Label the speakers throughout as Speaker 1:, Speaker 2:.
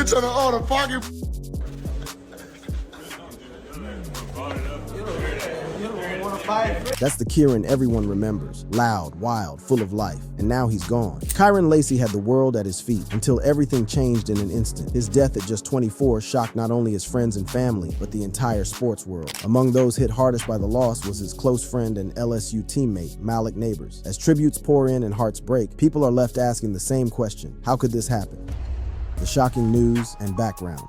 Speaker 1: bitch on the auto pocket.
Speaker 2: That's the Kyren everyone remembers. Loud, wild, full of life. And now he's gone. Kyren Lacy had the world at his feet until everything changed in an instant. His death at just 24 shocked not only his friends and family, but the entire sports world. Among those hit hardest by the loss was his close friend and LSU teammate, Malik Nabers. As tributes pour in and hearts break, people are left asking the same question: how could this happen? The shocking news and background.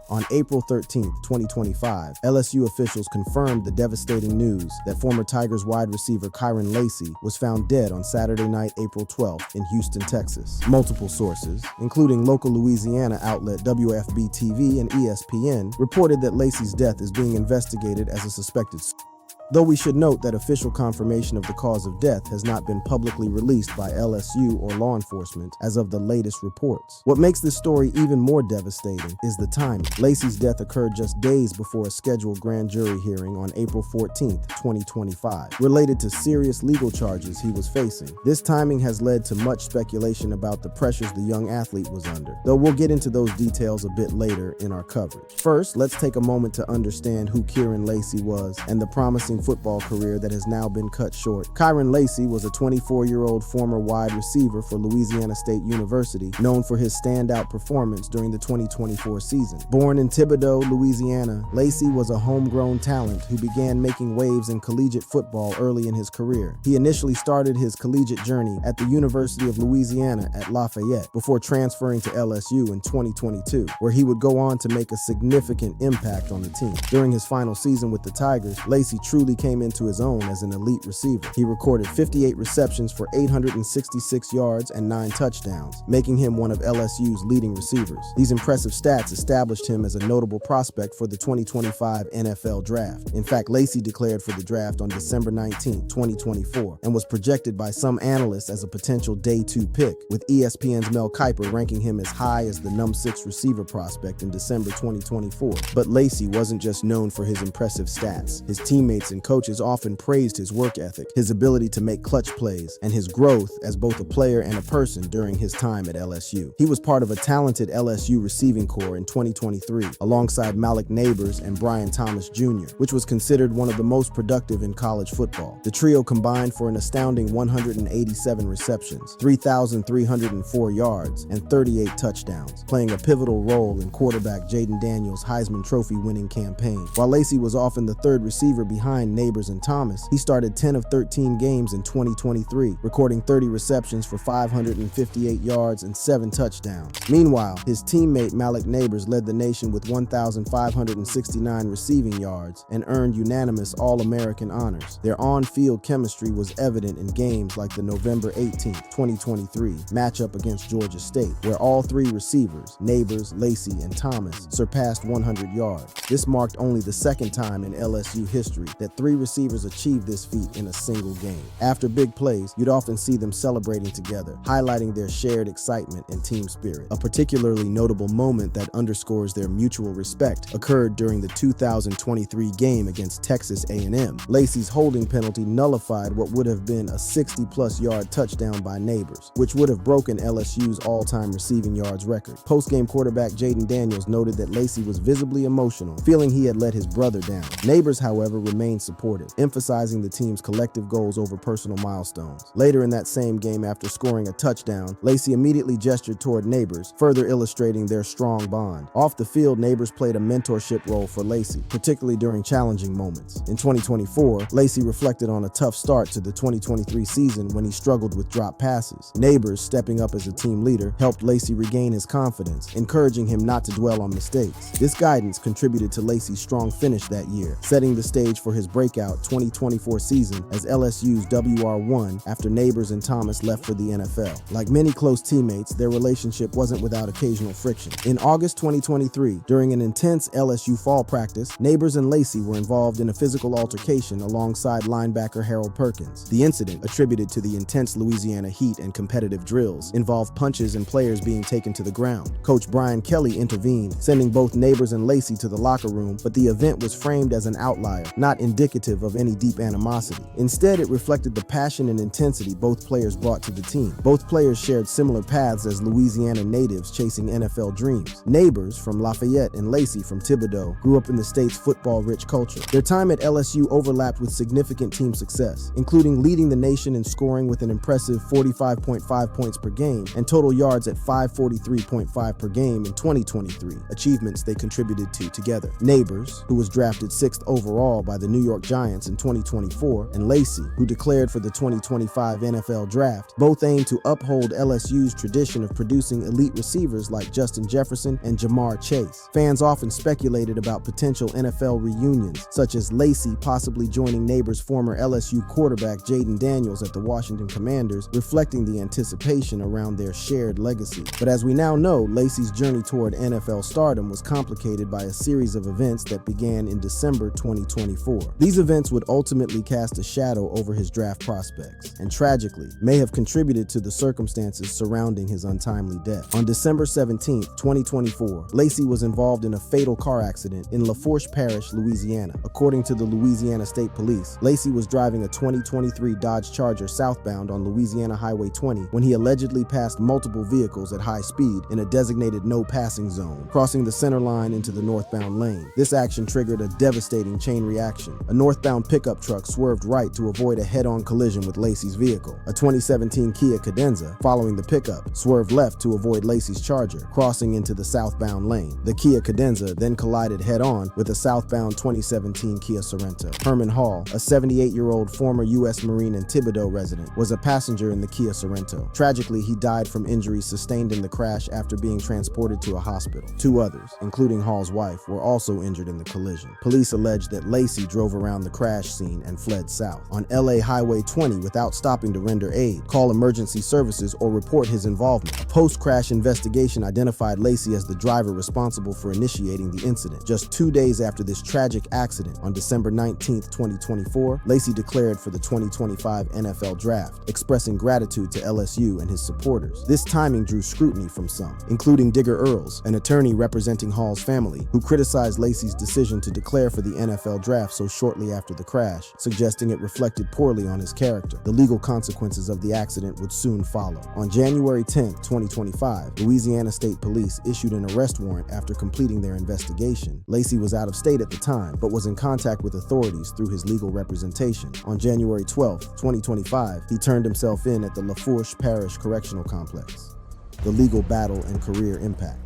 Speaker 2: On April 13, 2025, LSU officials confirmed the devastating news that former Tigers wide receiver Kyren Lacy was found dead on Saturday night, April 12th, in Houston, Texas. Multiple sources, including local Louisiana outlet WFB-TV and ESPN, reported that Lacy's death is being investigated as a suspected suicide. Though we should note that official confirmation of the cause of death has not been publicly released by LSU or law enforcement as of the latest reports. What makes this story even more devastating is the timing. Lacy's death occurred just days before a scheduled grand jury hearing on April 14, 2025, related to serious legal charges he was facing. This timing has led to much speculation about the pressures the young athlete was under, though we'll get into those details a bit later in our coverage. First, let's take a moment to understand who Kyren Lacy was and the promising football career that has now been cut short. Kyren Lacy was a 24-year-old former wide receiver for Louisiana State University, known for his standout performance during the 2024 season. Born in Thibodaux, Louisiana, Lacy was a homegrown talent who began making waves in collegiate football early in his career. He initially started his collegiate journey at the University of Louisiana at Lafayette before transferring to LSU in 2022, where he would go on to make a significant impact on the team. During his final season with the Tigers, Lacy truly came into his own as an elite receiver. He recorded 58 receptions for 866 yards and 9 touchdowns, making him one of LSU's leading receivers. These impressive stats established him as a notable prospect for the 2025 NFL Draft. In fact, Lacy declared for the draft on December 19, 2024, and was projected by some analysts as a potential day 2 pick, with ESPN's Mel Kiper ranking him as high as the number 6 receiver prospect in December 2024. But Lacy wasn't just known for his impressive stats. His teammates and coaches often praised his work ethic, his ability to make clutch plays, and his growth as both a player and a person during his time at LSU. He was part of a talented LSU receiving corps in 2023, alongside Malik Nabers and Brian Thomas Jr., which was considered one of the most productive in college football. The trio combined for an astounding 187 receptions, 3,304 yards, and 38 touchdowns, playing a pivotal role in quarterback Jaden Daniels' Heisman Trophy winning campaign. While Lacy was often the third receiver behind Nabers and Thomas, he started 10 of 13 games in 2023, recording 30 receptions for 558 yards and 7 touchdowns. Meanwhile, his teammate Malik Nabers led the nation with 1,569 receiving yards and earned unanimous All-American honors. Their on-field chemistry was evident in games like the November 18, 2023 matchup against Georgia State, where all three receivers, Nabers, Lacy, and Thomas, surpassed 100 yards. This marked only the second time in LSU history that 3 receivers achieved this feat in a single game. After big plays, you'd often see them celebrating together, highlighting their shared excitement and team spirit. A particularly notable moment that underscores their mutual respect occurred during the 2023 game against Texas A&M. Lacy's holding penalty nullified what would have been a 60-plus yard touchdown by Nabers, which would have broken LSU's all-time receiving yards record. Post-game quarterback Jaden Daniels noted that Lacy was visibly emotional, feeling he had let his brother down. Nabers, however, remained supportive, emphasizing the team's collective goals over personal milestones. Later in that same game, after scoring a touchdown, Lacy immediately gestured toward Nabers, further illustrating their strong bond. Off the field, Nabers played a mentorship role for Lacy, particularly during challenging moments. In 2024, Lacy reflected on a tough start to the 2023 season when he struggled with drop passes. Nabers, stepping up as a team leader, helped Lacy regain his confidence, encouraging him not to dwell on mistakes. This guidance contributed to Lacy's strong finish that year, setting the stage for his breakout 2024 season as LSU's WR1 after Nabers and Thomas left for the NFL. Like many close teammates, their relationship wasn't without occasional friction. In August 2023, during an intense LSU fall practice, Nabers and Lacy were involved in a physical altercation alongside linebacker Harold Perkins. The incident, attributed to the intense Louisiana heat and competitive drills, involved punches and players being taken to the ground. Coach Brian Kelly intervened, sending both Nabers and Lacy to the locker room, but the event was framed as an outlier, not indicative indicative of any deep animosity. Instead, it reflected the passion and intensity both players brought to the team. Both players shared similar paths as Louisiana natives chasing NFL dreams. Nabers from Lafayette and Lacy from Thibodaux grew up in the state's football-rich culture. Their time at LSU overlapped with significant team success, including leading the nation in scoring with an impressive 45.5 points per game and total yards at 543.5 per game in 2023, achievements they contributed to together. Nabers, who was drafted 6th overall by the New York Giants in 2024, and Lacy, who declared for the 2025 NFL Draft, both aimed to uphold LSU's tradition of producing elite receivers like Justin Jefferson and Jamar Chase. Fans often speculated about potential NFL reunions, such as Lacy possibly joining Nabers' former LSU quarterback Jaden Daniels at the Washington Commanders, reflecting the anticipation around their shared legacy. But as we now know, Lacy's journey toward NFL stardom was complicated by a series of events that began in December 2024. These events would ultimately cast a shadow over his draft prospects, and tragically, may have contributed to the circumstances surrounding his untimely death. On December 17, 2024, Lacy was involved in a fatal car accident in Lafourche Parish, Louisiana. According to the Louisiana State Police, Lacy was driving a 2023 Dodge Charger southbound on Louisiana Highway 20 when he allegedly passed multiple vehicles at high speed in a designated no-passing zone, crossing the center line into the northbound lane. This action triggered a devastating chain reaction. A northbound pickup truck swerved right to avoid a head-on collision with Lacy's vehicle. A 2017 Kia Cadenza, following the pickup, swerved left to avoid Lacy's Charger, crossing into the southbound lane. The Kia Cadenza then collided head-on with a southbound 2017 Kia Sorento. Herman Hall, a 78-year-old former U.S. Marine and Thibodaux resident, was a passenger in the Kia Sorento. Tragically, he died from injuries sustained in the crash after being transported to a hospital. Two others, including Hall's wife, were also injured in the collision. Police alleged that Lacy drove around the crash scene and fled south. On LA Highway 20 without stopping to render aid, call emergency services, or report his involvement. A post-crash investigation identified Lacy as the driver responsible for initiating the incident. Just 2 days after this tragic accident, on December 19, 2024, Lacy declared for the 2025 NFL Draft, expressing gratitude to LSU and his supporters. This timing drew scrutiny from some, including Digger Earls, an attorney representing Hall's family, who criticized Lacy's decision to declare for the NFL Draft so shortly after the crash, suggesting it reflected poorly on his character. The legal consequences of the accident would soon follow. On January 10, 2025, Louisiana State Police issued an arrest warrant after completing their investigation. Lacy was out of state at the time, but was in contact with authorities through his legal representation. On January 12, 2025, he turned himself in at the Lafourche Parish Correctional Complex. The legal battle and career impact.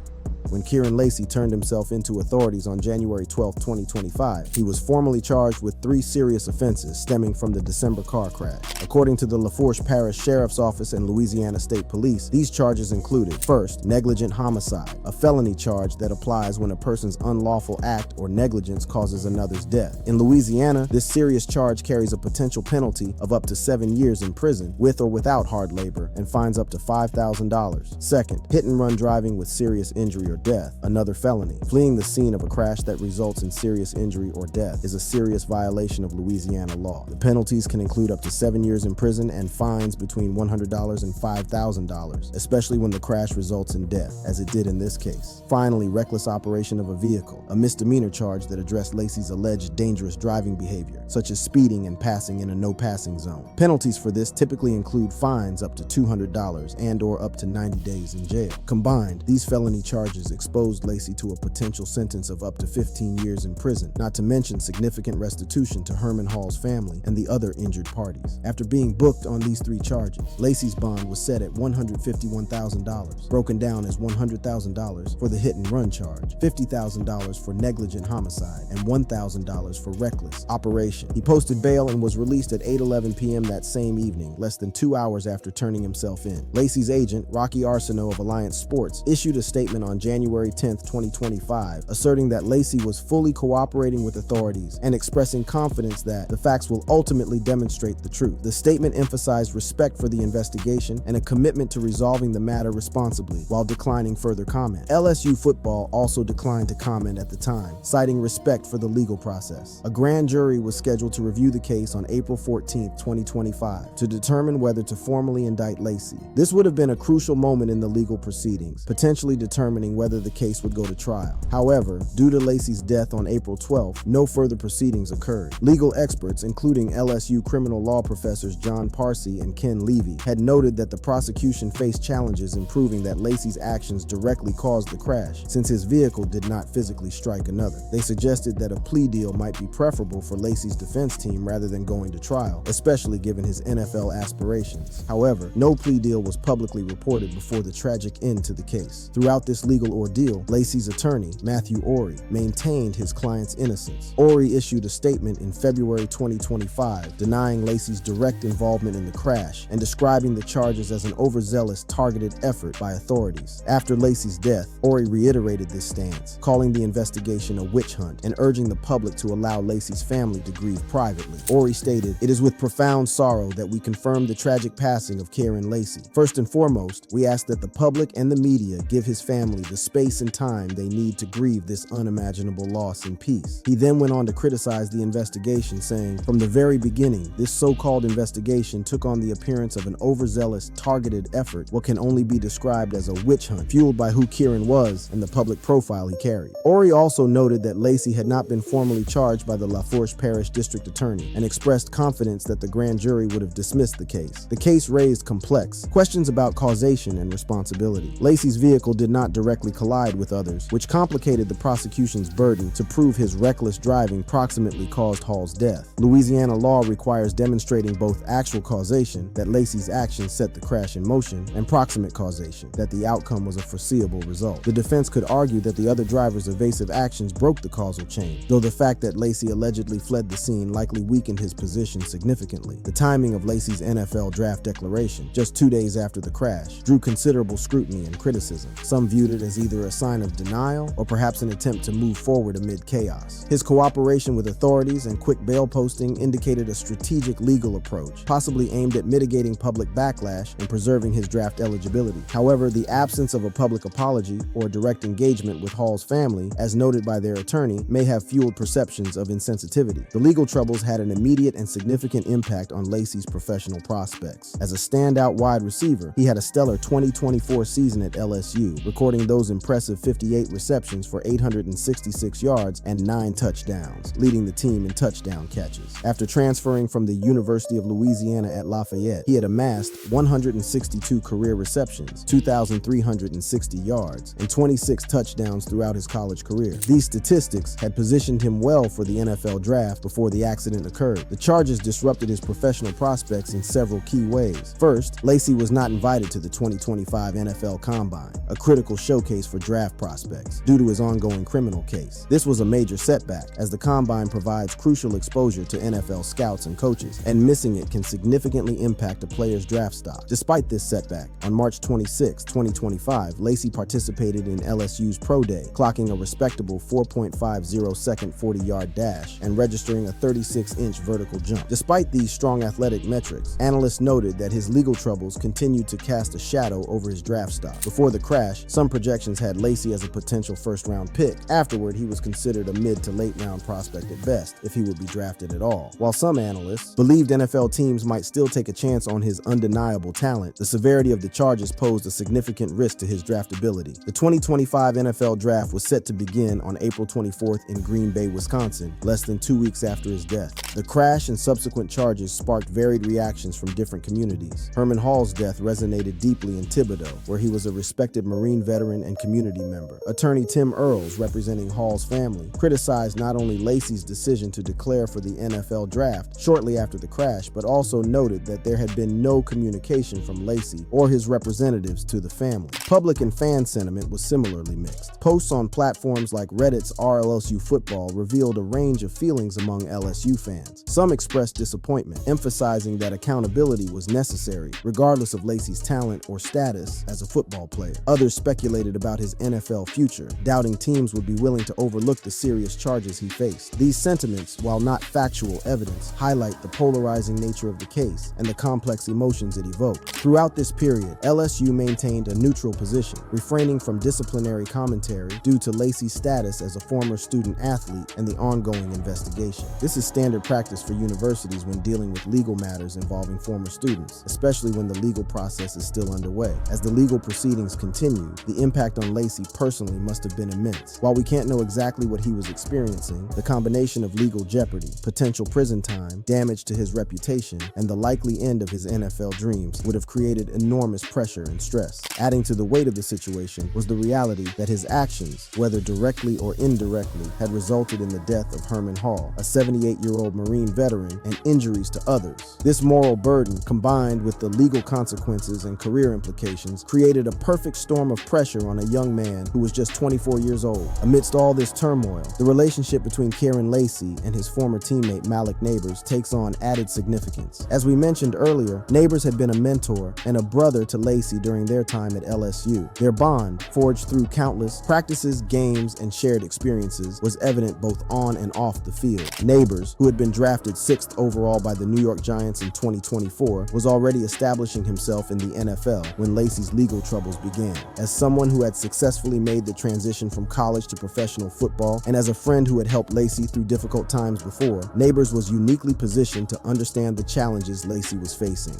Speaker 2: When Kyren Lacy turned himself into authorities on January 12, 2025, he was formally charged with 3 serious offenses stemming from the December car crash. According to the Lafourche Parish Sheriff's Office and Louisiana State Police, these charges included: first, negligent homicide, a felony charge that applies when a person's unlawful act or negligence causes another's death. In Louisiana, this serious charge carries a potential penalty of up to 7 years in prison, with or without hard labor, and fines up to $5,000. Second, hit-and-run driving with serious injury or death, another felony. Fleeing the scene of a crash that results in serious injury or death is a serious violation of Louisiana law. The penalties can include up to 7 years in prison and fines between $100 and $5,000, especially when the crash results in death, as it did in this case. Finally, reckless operation of a vehicle, a misdemeanor charge that addressed Lacy's alleged dangerous driving behavior, such as speeding and passing in a no-passing zone. Penalties for this typically include fines up to $200 and/or up to 90 days in jail. Combined, these felony charges exposed Lacy to a potential sentence of up to 15 years in prison, not to mention significant restitution to Herman Hall's family and the other injured parties. After being booked on these 3 charges, Lacy's bond was set at $151,000, broken down as $100,000 for the hit-and-run charge, $50,000 for negligent homicide, and $1,000 for reckless operation. He posted bail and was released at 8:11 p.m. that same evening, less than 2 hours after turning himself in. Lacy's agent, Rocky Arsenault of Alliance Sports, issued a statement on January 10, 2025, asserting that Lacy was fully cooperating with authorities and expressing confidence that the facts will ultimately demonstrate the truth. The statement emphasized respect for the investigation and a commitment to resolving the matter responsibly, while declining further comment. LSU football also declined to comment at the time, citing respect for the legal process. A grand jury was scheduled to review the case on April 14, 2025, to determine whether to formally indict Lacy. This would have been a crucial moment in the legal proceedings, potentially determining whether whether the case would go to trial. However, due to Lacy's death on April 12th, no further proceedings occurred. Legal experts, including LSU criminal law professors John Parsi and Ken Levy, had noted that the prosecution faced challenges in proving that Lacy's actions directly caused the crash, since his vehicle did not physically strike another. They suggested that a plea deal might be preferable for Lacy's defense team rather than going to trial, especially given his NFL aspirations. However, no plea deal was publicly reported before the tragic end to the case. Throughout this legal ordeal, Lacy's attorney, Matthew Ory, maintained his client's innocence. Ory issued a statement in February 2025 denying Lacy's direct involvement in the crash and describing the charges as an overzealous, targeted effort by authorities. After Lacy's death, Ory reiterated this stance, calling the investigation a witch hunt and urging the public to allow Lacy's family to grieve privately. Ory stated, "It is with profound sorrow that we confirm the tragic passing of Kyren Lacy. First and foremost, we ask that the public and the media give his family the space and time they need to grieve this unimaginable loss in peace." He then went on to criticize the investigation, saying, "From the very beginning, this so-called investigation took on the appearance of an overzealous, targeted effort, what can only be described as a witch hunt, fueled by who Kyren was and the public profile he carried." Ory also noted that Lacy had not been formally charged by the Lafourche Parish District Attorney and expressed confidence that the grand jury would have dismissed the case. The case raised complex questions about causation and responsibility. Lacy's vehicle did not directly collide with others, which complicated the prosecution's burden to prove his reckless driving proximately caused Hall's death. Louisiana law requires demonstrating both actual causation, that Lacy's actions set the crash in motion, and proximate causation, that the outcome was a foreseeable result. The defense could argue that the other driver's evasive actions broke the causal chain, though the fact that Lacy allegedly fled the scene likely weakened his position significantly. The timing of Lacy's NFL draft declaration, just 2 days after the crash, drew considerable scrutiny and criticism. Some viewed it as either a sign of denial or perhaps an attempt to move forward amid chaos. His cooperation with authorities and quick bail posting indicated a strategic legal approach, possibly aimed at mitigating public backlash and preserving his draft eligibility. However, the absence of a public apology or direct engagement with Hall's family, as noted by their attorney, may have fueled perceptions of insensitivity. The legal troubles had an immediate and significant impact on Lacy's professional prospects. As a standout wide receiver, he had a stellar 2024 season at LSU, recording those impressive 58 receptions for 866 yards and 9 touchdowns, leading the team in touchdown catches. After transferring from the University of Louisiana at Lafayette, he had amassed 162 career receptions, 2,360 yards, and 26 touchdowns throughout his college career. These statistics had positioned him well for the NFL draft before the accident occurred. The charges disrupted his professional prospects in several key ways. First, Lacy was not invited to the 2025 NFL Combine, a critical showcase for draft prospects, due to his ongoing criminal case. This was a major setback, as the Combine provides crucial exposure to NFL scouts and coaches, and missing it can significantly impact a player's draft stock. Despite this setback, on March 26, 2025, Lacy participated in LSU's Pro Day, clocking a respectable 4.50-second 40-yard dash and registering a 36-inch vertical jump. Despite these strong athletic metrics, analysts noted that his legal troubles continued to cast a shadow over his draft stock. Before the crash, some projections had Lacy as a potential first-round pick. Afterward, he was considered a mid to late-round prospect at best, if he would be drafted at all. While some analysts believed NFL teams might still take a chance on his undeniable talent, the severity of the charges posed a significant risk to his draftability. The 2025 NFL Draft was set to begin on April 24th in Green Bay, Wisconsin, less than 2 weeks after his death. The crash and subsequent charges sparked varied reactions from different communities. Herman Hall's death resonated deeply in Thibodaux, where he was a respected Marine veteran and community member. Attorney Tim Earls, representing Hall's family, criticized not only Lacy's decision to declare for the NFL Draft shortly after the crash, but also noted that there had been no communication from Lacy or his representatives to the family. Public and fan sentiment was similarly mixed. Posts on platforms like Reddit's RLSU Football revealed a range of feelings among LSU fans. Some expressed disappointment, emphasizing that accountability was necessary, regardless of Lacy's talent or status as a football player. Others speculated about his NFL future, doubting teams would be willing to overlook the serious charges he faced. These sentiments, while not factual evidence, highlight the polarizing nature of the case and the complex emotions it evoked. Throughout this period, LSU maintained a neutral position, refraining from disciplinary commentary due to Lacy's status as a former student athlete and the ongoing investigation. This is standard practice for universities when dealing with legal matters involving former students, especially when the legal process is still underway. As the legal proceedings continued, the impact impact on Lacy personally must have been immense. While we can't know exactly what he was experiencing, the combination of legal jeopardy, potential prison time, damage to his reputation, and the likely end of his NFL dreams would have created enormous pressure and stress. Adding to the weight of the situation was the reality that his actions, whether directly or indirectly, had resulted in the death of Herman Hall, a 78-year-old Marine veteran, and injuries to others. This moral burden, combined with the legal consequences and career implications, created a perfect storm of pressure on a young man who was just 24 years old. Amidst all this turmoil, the relationship between Kyren Lacy and his former teammate Malik Nabers takes on added significance. As we mentioned earlier, Nabers had been a mentor and a brother to Lacy during their time at LSU. Their bond, forged through countless practices, games, and shared experiences, was evident both on and off the field. Nabers, who had been drafted 6th overall by the New York Giants in 2024, was already establishing himself in the NFL when Lacy's legal troubles began. As someone who had successfully made the transition from college to professional football, and as a friend who had helped Lacy through difficult times before, Nabers was uniquely positioned to understand the challenges Lacy was facing.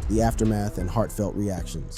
Speaker 2: The aftermath and heartfelt reactions.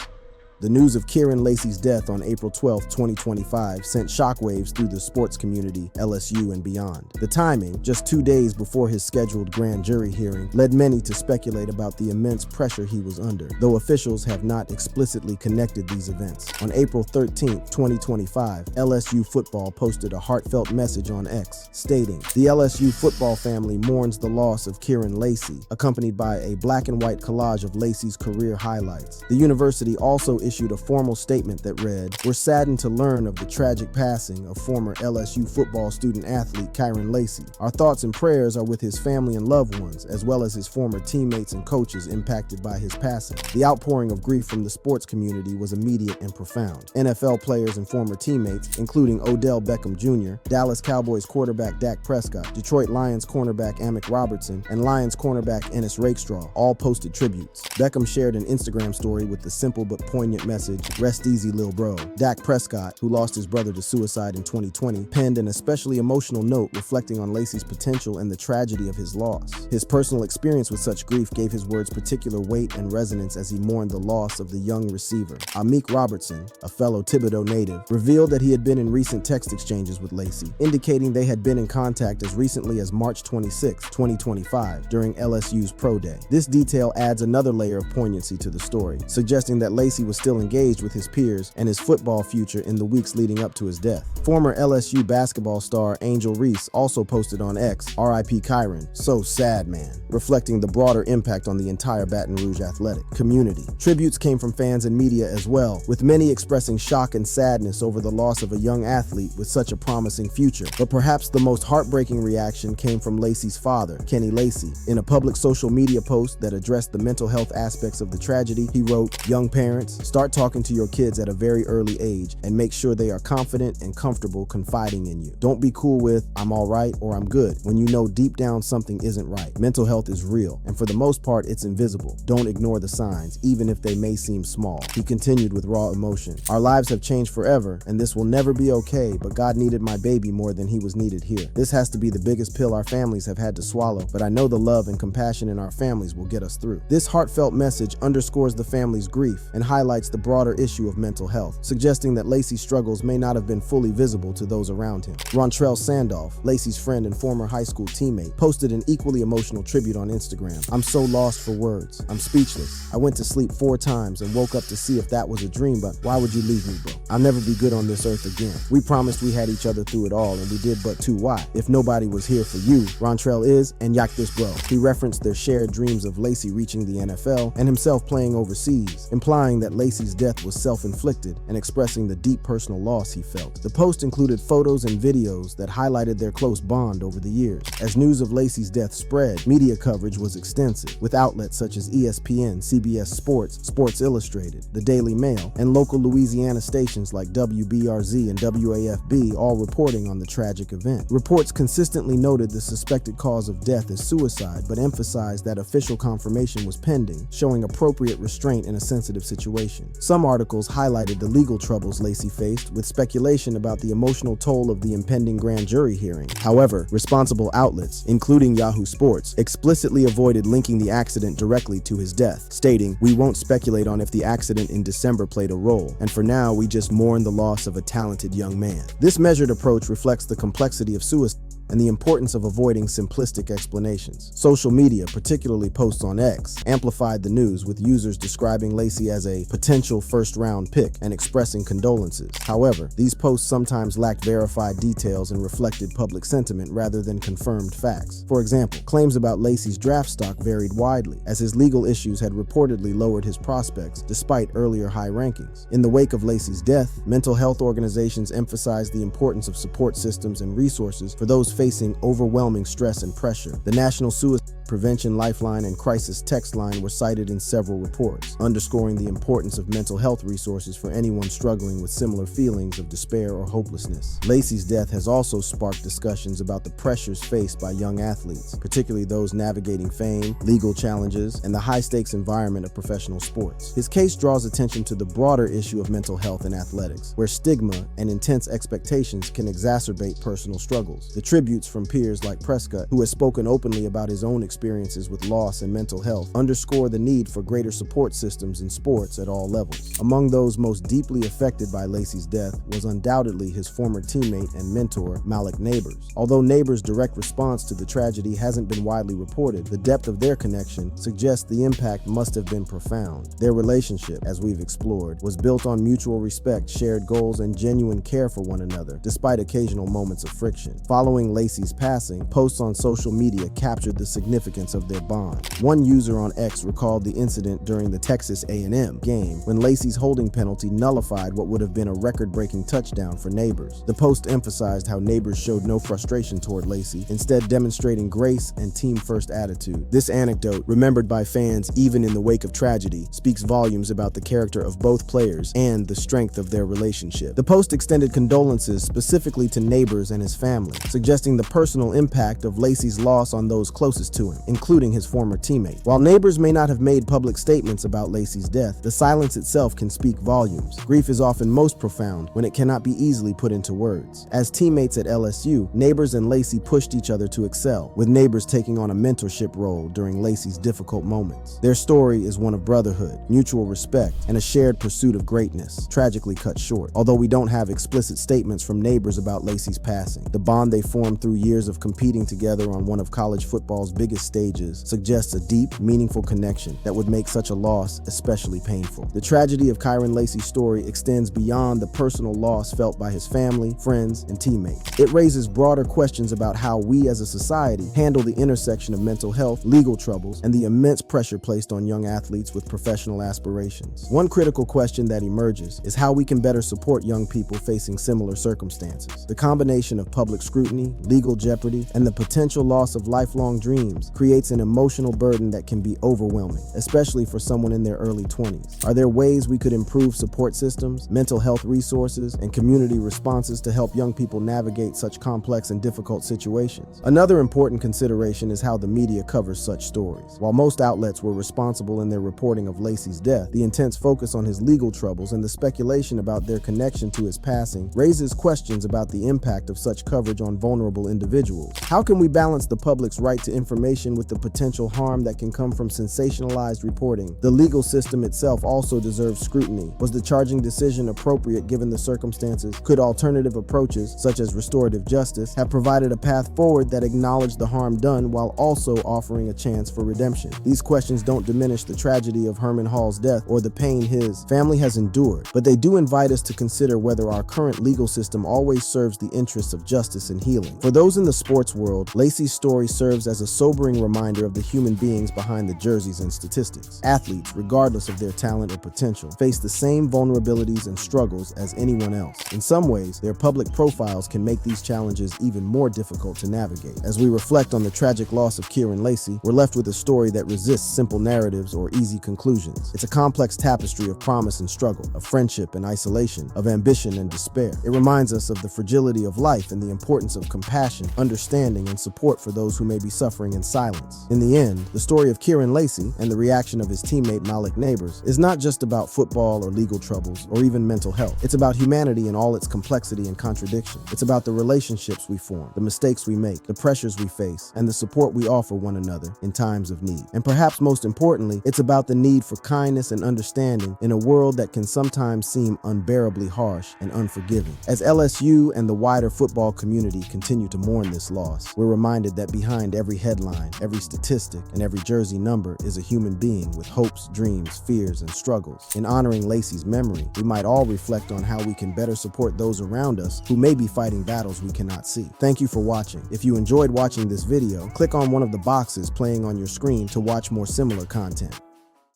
Speaker 2: The news of Kyren Lacy's death on April 12, 2025 sent shockwaves through the sports community, LSU, and beyond. The timing, just 2 days before his scheduled grand jury hearing, led many to speculate about the immense pressure he was under, though officials have not explicitly connected these events. On April 13, 2025, LSU football posted a heartfelt message on X, stating, "The LSU football family mourns the loss of Kyren Lacy," accompanied by a black and white collage of Lacy's career highlights. The university also issued a formal statement that read, "We're saddened to learn of the tragic passing of former LSU football student-athlete Kyren Lacy. Our thoughts and prayers are with his family and loved ones, as well as his former teammates and coaches impacted by his passing." The outpouring of grief from the sports community was immediate and profound. NFL players and former teammates, including Odell Beckham Jr., Dallas Cowboys quarterback Dak Prescott, Detroit Lions cornerback Amick Robertson, and Lions cornerback Ennis Rakestraw, all posted tributes. Beckham shared an Instagram story with the simple but poignant message, "Rest easy, lil' bro." Dak Prescott, who lost his brother to suicide in 2020, penned an especially emotional note reflecting on Lacy's potential and the tragedy of his loss. His personal experience with such grief gave his words particular weight and resonance as he mourned the loss of the young receiver. Amick Robertson, a fellow Thibodeau native, revealed that he had been in recent text exchanges with Lacy, indicating they had been in contact as recently as March 26, 2025, during LSU's Pro Day. This detail adds another layer of poignancy to the story, suggesting that Lacy was still engaged with his peers and his football future in the weeks leading up to his death. Former LSU basketball star Angel Reese also posted on X, "RIP Kyren, so sad, man," reflecting the broader impact on the entire Baton Rouge athletic community. Tributes came from fans and media as well, with many expressing shock and sadness over the loss of a young athlete with such a promising future. But perhaps the most heartbreaking reaction came from Lacy's father, Kenny Lacy. In a public social media post that addressed the mental health aspects of the tragedy, he wrote, "Young parents, start talking to your kids at a very early age and make sure they are confident and comfortable confiding in you. Don't be cool with 'I'm all right' or 'I'm good' when you know deep down something isn't right. Mental health is real, and for the most part it's invisible. Don't ignore the signs, even if they may seem small." He continued with raw emotion, "Our lives have changed forever, and this will never be okay, but God needed my baby more than he was needed here. This has to be the biggest pill our families have had to swallow, but I know the love and compassion in our families will get us through." This heartfelt message underscores the family's grief and highlights the broader issue of mental health, suggesting that Lacy's struggles may not have been fully visible to those around him. Rontrell Sandolph, Lacy's friend and former high school teammate, posted an equally emotional tribute on Instagram. "I'm so lost for words. I'm speechless. I went to sleep 4 times and woke up to see if that was a dream, but why would you leave me, bro? I'll never be good on this earth again. We promised we had each other through it all, and we did but too. Why? If nobody was here for you, Rontrell is, and yak this bro." He referenced their shared dreams of Lacy reaching the NFL and himself playing overseas, implying that Lacy's death was self-inflicted and expressing the deep personal loss he felt. The post included photos and videos that highlighted their close bond over the years. As news of Lacy's death spread, media coverage was extensive, with outlets such as ESPN, CBS Sports, Sports Illustrated, The Daily Mail, and local Louisiana stations like WBRZ and WAFB all reporting on the tragic event. Reports consistently noted the suspected cause of death as suicide, but emphasized that official confirmation was pending, showing appropriate restraint in a sensitive situation. investigation. Some articles highlighted the legal troubles Lacy faced, with speculation about the emotional toll of the impending grand jury hearing. However, responsible outlets, including Yahoo Sports, explicitly avoided linking the accident directly to his death, stating, "We won't speculate on if the accident in December played a role, and for now we just mourn the loss of a talented young man." This measured approach reflects the complexity of suicide and the importance of avoiding simplistic explanations. Social media, particularly posts on X, amplified the news, with users describing Lacy as a potential first-round pick and expressing condolences. However, these posts sometimes lacked verified details and reflected public sentiment rather than confirmed facts. For example, claims about Lacy's draft stock varied widely, as his legal issues had reportedly lowered his prospects despite earlier high rankings. In the wake of Lacy's death, mental health organizations emphasized the importance of support systems and resources for those facing overwhelming stress and pressure. The National Suicide Prevention Lifeline and Crisis Text Line were cited in several reports, underscoring the importance of mental health resources for anyone struggling with similar feelings of despair or hopelessness. Lacy's death has also sparked discussions about the pressures faced by young athletes, particularly those navigating fame, legal challenges, and the high-stakes environment of professional sports. His case draws attention to the broader issue of mental health in athletics, where stigma and intense expectations can exacerbate personal struggles. The tributes from peers like Prescott, who has spoken openly about his own experiences with loss and mental health, underscore the need for greater support systems in sports at all levels. Among those most deeply affected by Lacy's death was undoubtedly his former teammate and mentor, Malik Nabers. Although Nabers' direct response to the tragedy hasn't been widely reported, the depth of their connection suggests the impact must have been profound. Their relationship, as we've explored, was built on mutual respect, shared goals, and genuine care for one another, despite occasional moments of friction. Following Lacy's passing, posts on social media captured the significance of their bond. One user on X recalled the incident during the Texas A&M game, when Lacy's holding penalty nullified what would have been a record-breaking touchdown for Nabers. The post emphasized how Nabers showed no frustration toward Lacy, instead demonstrating grace and team-first attitude. This anecdote, remembered by fans even in the wake of tragedy, speaks volumes about the character of both players and the strength of their relationship. The post extended condolences specifically to Nabers and his family, suggesting the personal impact of Lacy's loss on those closest to him, including his former teammate. While Nabers may not have made public statements about Lacy's death, the silence itself can speak volumes. Grief is often most profound when it cannot be easily put into words. As teammates at LSU, Nabers and Lacy pushed each other to excel, with Nabers taking on a mentorship role during Lacy's difficult moments. Their story is one of brotherhood, mutual respect, and a shared pursuit of greatness, tragically cut short. Although we don't have explicit statements from Nabers about Lacy's passing, the bond they formed through years of competing together on one of college football's biggest stages suggests a deep, meaningful connection that would make such a loss especially painful. The tragedy of Kyren Lacy's story extends beyond the personal loss felt by his family, friends, and teammates. It raises broader questions about how we as a society handle the intersection of mental health, legal troubles, and the immense pressure placed on young athletes with professional aspirations. One critical question that emerges is how we can better support young people facing similar circumstances. The combination of public scrutiny, legal jeopardy, and the potential loss of lifelong dreams creates an emotional burden that can be overwhelming, especially for someone in their early 20s. Are there ways we could improve support systems, mental health resources, and community responses to help young people navigate such complex and difficult situations? Another important consideration is how the media covers such stories. While most outlets were responsible in their reporting of Lacy's death, the intense focus on his legal troubles and the speculation about their connection to his passing raises questions about the impact of such coverage on vulnerable individuals. How can we balance the public's right to information with the potential harm that can come from sensationalized reporting? The legal system itself also deserves scrutiny. Was the charging decision appropriate given the circumstances? Could alternative approaches, such as restorative justice, have provided a path forward that acknowledged the harm done while also offering a chance for redemption? These questions don't diminish the tragedy of Herman Hall's death or the pain his family has endured, but they do invite us to consider whether our current legal system always serves the interests of justice and healing. For those in the sports world, Lacy's story serves as a sobering reminder of the human beings behind the jerseys and statistics. Athletes, regardless of their talent or potential, face the same vulnerabilities and struggles as anyone else. In some ways, their public profiles can make these challenges even more difficult to navigate. As we reflect on the tragic loss of Kyren Lacy, we're left with a story that resists simple narratives or easy conclusions. It's a complex tapestry of promise and struggle, of friendship and isolation, of ambition and despair. It reminds us of the fragility of life and the importance of compassion, understanding, and support for those who may be suffering in silence. silence. In the end, the story of Kyren Lacy and the reaction of his teammate Malik Nabers is not just about football or legal troubles or even mental health. It's about humanity in all its complexity and contradiction. It's about the relationships we form, the mistakes we make, the pressures we face, and the support we offer one another in times of need. And perhaps most importantly, it's about the need for kindness and understanding in a world that can sometimes seem unbearably harsh and unforgiving. As LSU and the wider football community continue to mourn this loss, we're reminded that behind every headline, every statistic, and every jersey number is a human being with hopes, dreams, fears, and struggles. In honoring Lacy's memory, we might all reflect on how we can better support those around us who may be fighting battles we cannot see. Thank you for watching. If you enjoyed watching this video, click on one of the boxes playing on your screen to watch more similar content.